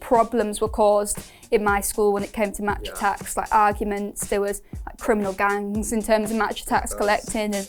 problems were caused in my school when it came to match attacks, like arguments. There was like criminal gangs in terms of match attacks collecting. And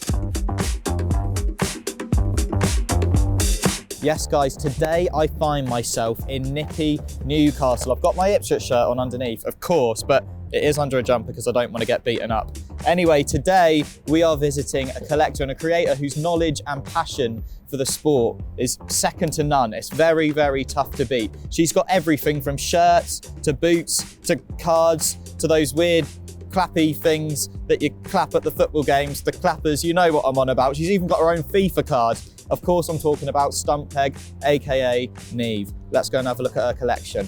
yes guys, today I find myself in nippy Newcastle. I've got my Ipswich shirt on underneath, of course, but it is under a jumper because I don't want to get beaten up. Anyway, today we are visiting a collector and a creator whose knowledge and passion for the sport is second to none. It's very, very tough to beat. She's got everything from shirts to boots to cards to those weird clappy things that you clap at the football games, the clappers, you know what I'm on about. She's even got her own FIFA card. Of course, I'm talking about StuntPegg's, AKA Neve. Let's go and have a look at her collection.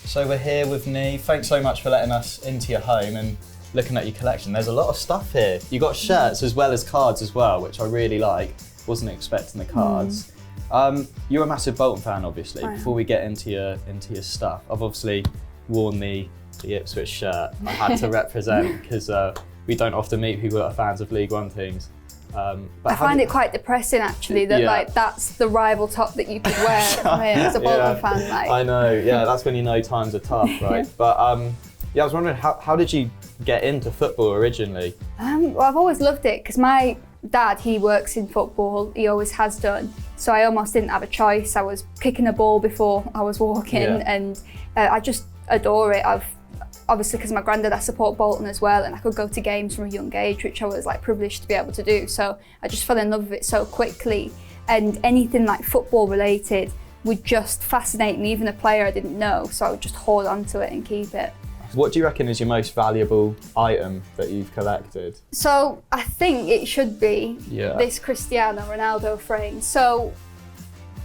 So we're here with Neve. Thanks so much for letting us into your home and looking at your collection. There's a lot of stuff here. You got shirts as well as cards as well, which I really like. Wasn't expecting the cards. You're a massive Bolton fan, obviously. Before we get into your stuff, I've obviously worn the Ipswich shirt. I had to represent because we don't often meet people that are fans of League One teams. But I find it quite depressing actually that like that's the rival top that you could wear as a Bolton fan. Like. I know, yeah, that's when you know times are tough, right? But yeah, I was wondering how did you get into football originally? Well, I've always loved it because my dad, he works in football, he always has done. So I almost didn't have a choice. I was kicking a ball before I was walking and I just adore it. Obviously, because my granddad, I support Bolton as well, and I could go to games from a young age, which I was like privileged to be able to do. So I just fell in love with it so quickly, and anything like football related would just fascinate me, even a player I didn't know. So I would just hold on to it and keep it. What do you reckon is your most valuable item that you've collected? So I think it should be this Cristiano Ronaldo frame. So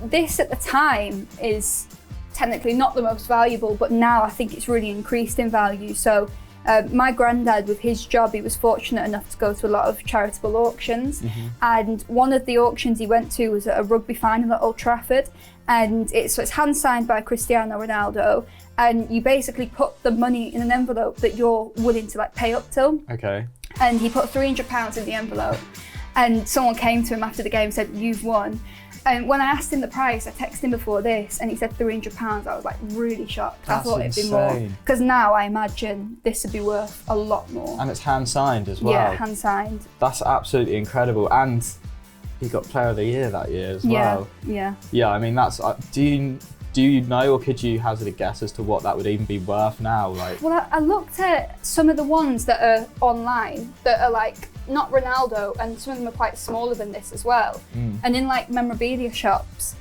this at the time is technically not the most valuable, but now I think it's really increased in value. So my granddad, with his job, he was fortunate enough to go to a lot of charitable auctions. And one of the auctions he went to was at a rugby final at Old Trafford. And it's hand signed by Cristiano Ronaldo. And you basically put the money in an envelope that you're willing to like pay up to. Okay. And he put £300 in the envelope. And someone came to him after the game and said, "You've won." And when I asked him the price, I texted him before this, and he said £300. I was like really shocked. That's I thought it'd be more. Because now I imagine this would be worth a lot more. And it's hand signed as well. Yeah, hand signed. That's absolutely incredible. And he got Player of the Year that year as well. Yeah. Yeah, I mean that's. Do you know, or could you hazard a guess as to what that would even be worth now? Like, well, I looked at some of the ones that are online that are like not Ronaldo, and some of them are quite smaller than this as well. And in like memorabilia shops,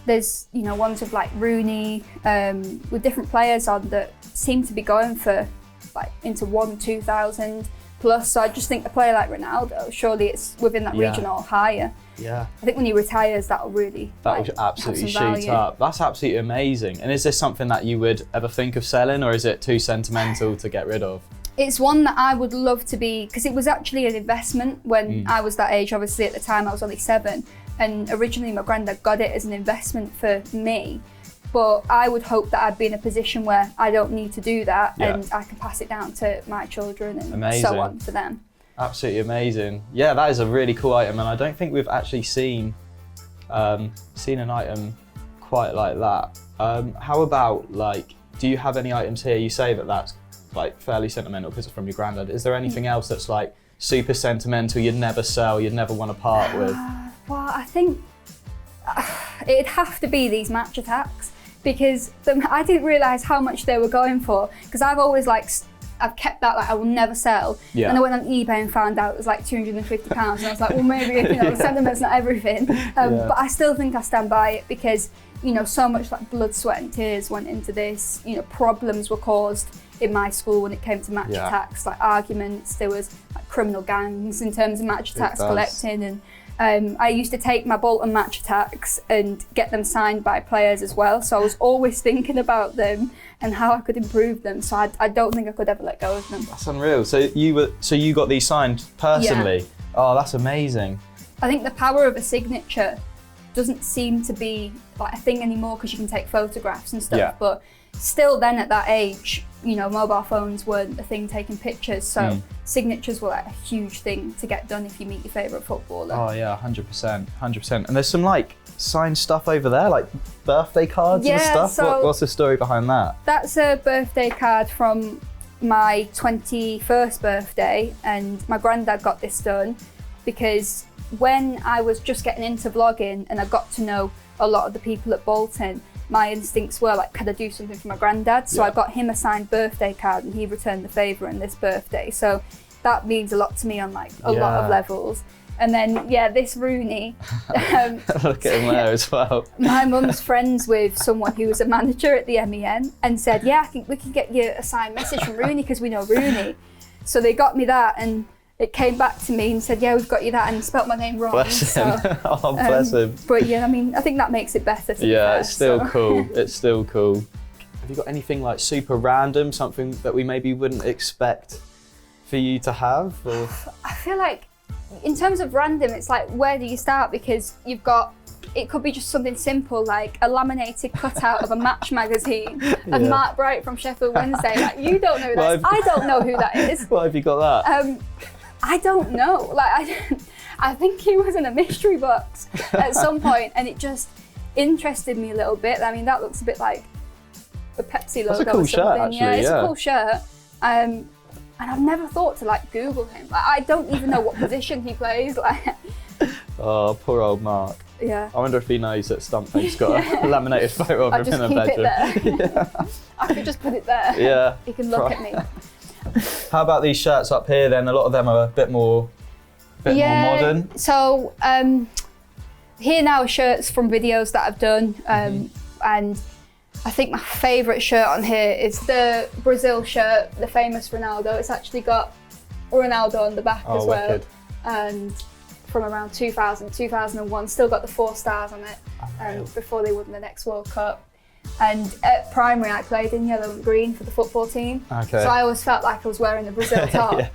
there's ones of like Rooney with different players on that seem to be going for like into 1,000-2,000 plus. So I just think a player like Ronaldo, surely it's within that region or higher. Yeah. I think when he retires, that'll absolutely shoot up. That's absolutely amazing. And is this something that you would ever think of selling, or is it too sentimental to get rid of? It's one that I would love to be, because it was actually an investment when I was that age. Obviously at the time I was only 7, and originally my granddad got it as an investment for me. But I would hope that I'd be in a position where I don't need to do that and I can pass it down to my children and so on for them. Absolutely amazing. Yeah, that is a really cool item, and I don't think we've actually seen an item quite like that. How about, like, do you have any items here? You say that that's like fairly sentimental because it's from your granddad. Is there anything else that's like super sentimental, you'd never sell, you'd never want to part with? Well, I think it'd have to be these match attacks, because I didn't realise how much they were going for, because I've always I've kept that, like, I will never sell. And I went on eBay and found out it was like £250, and I was like, well, maybe the sentiment's not everything. But I still think I stand by it, because so much like blood, sweat and tears went into this. Problems were caused in my school when it came to match attacks, like arguments. There was like criminal gangs in terms of match attacks collecting, and I used to take my Bolton match attacks and get them signed by players as well. So I was always thinking about them and how I could improve them. So I don't think I could ever let go of them. That's unreal. So you got these signed personally? Yeah. Oh, that's amazing. I think the power of a signature doesn't seem to be like a thing anymore because you can take photographs and stuff. Yeah. But still, then at that age, you know, mobile phones weren't a thing taking pictures. So signatures were like a huge thing to get done if you meet your favourite footballer. Oh yeah, 100%, 100%. And there's some like signed stuff over there, like birthday cards and stuff. So what's the story behind that? That's a birthday card from my 21st birthday, and my granddad got this done because when I was just getting into vlogging and I got to know a lot of the people at Bolton, my instincts were like, could I do something for my granddad? So I got him a signed birthday card and he returned the favour on this birthday. So that means a lot to me on like a lot of levels. And then, this Rooney. Look at him there as well. My mum's friends with someone who was a manager at the MEN and said, I think we can get you a signed message from Rooney because we know Rooney. So they got me that and it came back to me and said, we've got you that, and spelt my name wrong. Bless him. Oh, bless him. But I mean, I think that makes it better. It's still cool. It's still cool. Have you got anything like super random, something that we maybe wouldn't expect for you to have? Or? I feel like in terms of random, it's like, where do you start? Because you've got, it could be just something simple like a laminated cutout of a Match magazine and Mark Bright from Sheffield Wednesday. Like, you don't know who that is. I don't know who that is. Why have you got that? I don't know. Like, I think he was in a mystery box at some point, and it just interested me a little bit. I mean, that looks a bit like the Pepsi logo. That's a cool or something. Shirt, actually. It's a cool shirt. And I've never thought to like Google him. Like, I don't even know what position he plays. Like, oh, poor old Mark. Yeah. I wonder if he knows that StuntPegg's got a laminated photo of him in the bedroom. I could just put it there. Yeah. He can look at me. How about these shirts up here then? A lot of them are a bit more modern. So here now are shirts from videos that I've done, and I think my favourite shirt on here is the Brazil shirt, the famous Ronaldo. It's actually got Ronaldo on the back as well. Wicked. And from around 2000, 2001, still got the 4 stars on it before they won the next World Cup. And at primary, I played in yellow and green for the football team. Okay. So I always felt like I was wearing the Brazil top.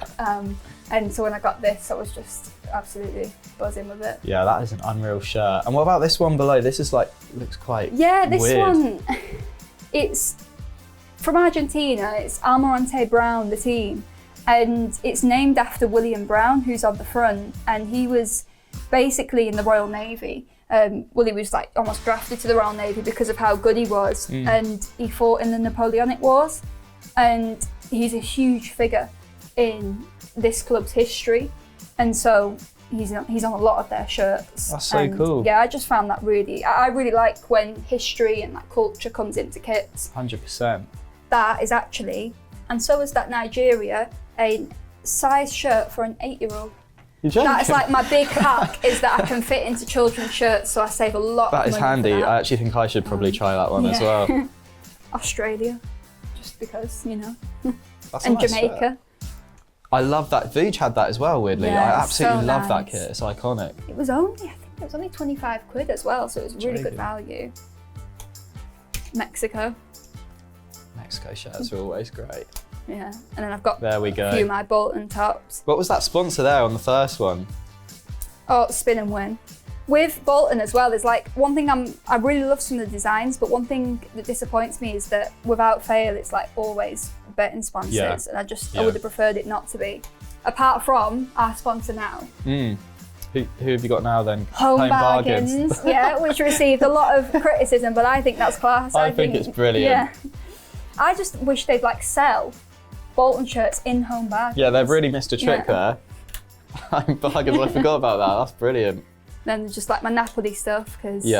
And so when I got this, I was just absolutely buzzing with it. Yeah, that is an unreal shirt. And what about this one below? This is like, looks quite this weird. One, it's from Argentina. It's Almirante Brown, the team. And it's named after William Brown, who's on the front. And he was basically in the Royal Navy. He was like almost drafted to the Royal Navy because of how good he was. And he fought in the Napoleonic Wars. And he's a huge figure in this club's history. And so he's on a lot of their shirts. That's so cool. Yeah, I just found that I really like when history and like culture comes into kits. 100%. That is actually, and so is that Nigeria, a size shirt for an 8-year-old. That's like my big hack, is that I can fit into children's shirts, so I save a lot of money. That is handy. I actually think I should probably try that one as well. Australia, just because, you know. That's and nice Jamaica. Shirt. I love that. Vooch had that as well, weirdly. I absolutely love that kit. It's iconic. It was only 25 quid as well, so it was really good value. Mexico shirts are always great. Yeah, and then I've got a few of my Bolton tops. What was that sponsor there on the first one? Oh, Spin and Win. With Bolton as well, there's like one thing I really love some of the designs, but one thing that disappoints me is that without fail, it's like always betting sponsors, and I would have preferred it not to be. Apart from our sponsor now. Who have you got now then? Home Bargains. Which received a lot of criticism, but I think that's class. I think it's brilliant. Yeah. I just wish they'd like sell Bolton shirts in Home Bargains. Yeah, they've really missed a trick there. Home Bargains, I forgot about that. That's brilliant. Then just like my Napoli stuff because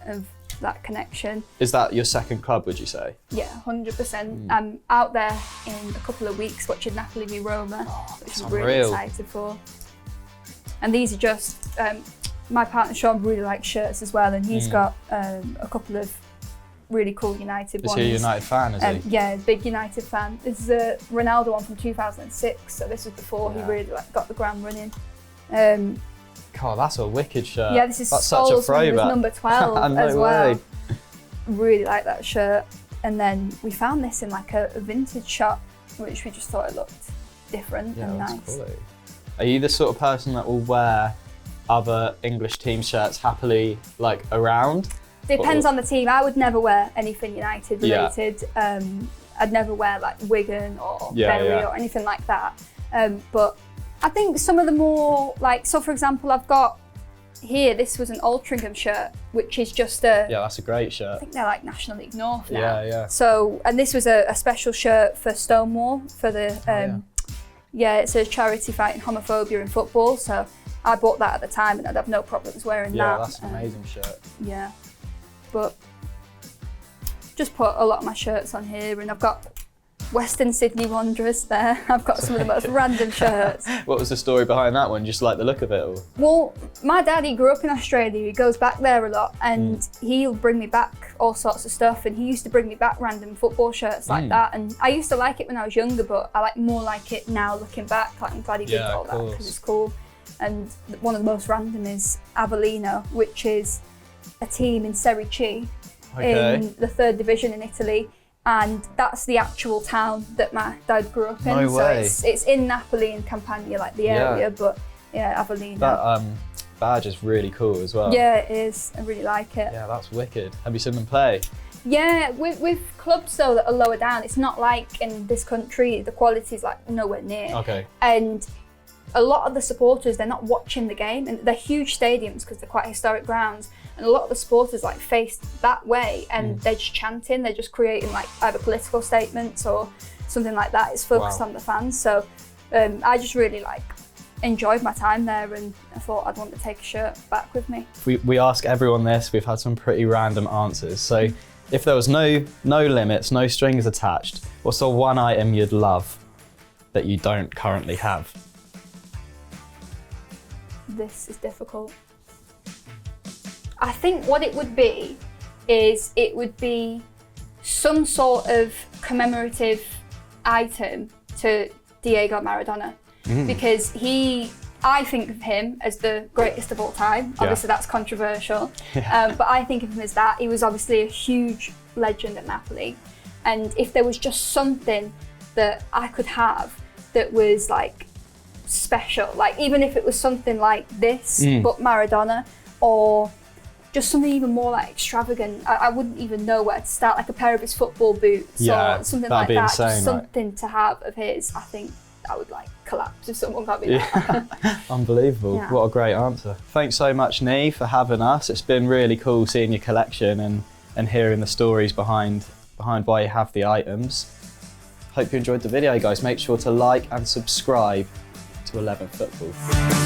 of that connection. Is that your second club, would you say? Yeah, 100%. I'm out there in a couple of weeks watching Napoli v Roma, which I'm really excited for. And these are just, my partner Sean really likes shirts as well, and he's got a couple of really cool United ones. Is he a United fan, is he? Yeah, big United fan. This is a Ronaldo one from 2006, so this was before he really got the ground running. God, that's a wicked shirt. Yeah, this is such a throwback. Number 12 no as well. Way. Really like that shirt. And then we found this in like a vintage shop, which we just thought it looked different and nice. Quality. Are you the sort of person that will wear other English team shirts happily like around? Depends on the team. I would never wear anything United related. I'd never wear like Wigan or Bury or anything like that. But I think some of the more like, so for example, I've got here, this was an Altrincham shirt, which is just a... Yeah, that's a great shirt. I think they're like National League North now. Yeah. So, and this was a special shirt for Stonewall, for the... it's a charity fighting homophobia in football. So I bought that at the time and I'd have no problems wearing that. Yeah, that's an amazing shirt. Yeah. But just put a lot of my shirts on here, and I've got Western Sydney Wanderers there. I've got some of the most random shirts. What was the story behind that one? Just like the look of it? Or? Well, my dad, he grew up in Australia. He goes back there a lot, and he'll bring me back all sorts of stuff. And he used to bring me back random football shirts like that. And I used to like it when I was younger, but I more like it now looking back. Like, I'm glad he did all that because it's cool. And one of the most random is Avellino, which is a team in Serie C in the 3rd division in Italy. And that's the actual town that my dad grew up in. No way. So it's in Napoli and Campania, like the area, but Avellino. That badge is really cool as well. Yeah, it is. I really like it. Yeah, that's wicked. Have you seen them play? Yeah, with clubs though that are lower down, it's not like in this country, the quality is like nowhere near. Okay. And a lot of the supporters, they're not watching the game, and they're huge stadiums because they're quite historic grounds. And a lot of the supporters like face that way, and they're just chanting, they're just creating like either political statements or something like that. It's focused on the fans. So I just really like enjoyed my time there, and I thought I'd want to take a shirt back with me. We ask everyone this, we've had some pretty random answers. So if there was no limits, no strings attached, what's the one item you'd love that you don't currently have? This is difficult. I think what it would be is it would be some sort of commemorative item to Diego Maradona, because I think of him as the greatest of all time. Obviously that's controversial, but I think of him as that. He was obviously a huge legend at Napoli, and if there was just something that I could have that was like special, like even if it was something like this but Maradona, or just something even more like extravagant. I wouldn't even know where to start, like a pair of his football boots or something like that. Insane, just something to have of his. I think I would like collapse if someone got me that. Unbelievable. Yeah. What a great answer. Thanks so much, Neve, for having us. It's been really cool seeing your collection and hearing the stories behind why you have the items. Hope you enjoyed the video, guys. Make sure to like and subscribe to 11 Football.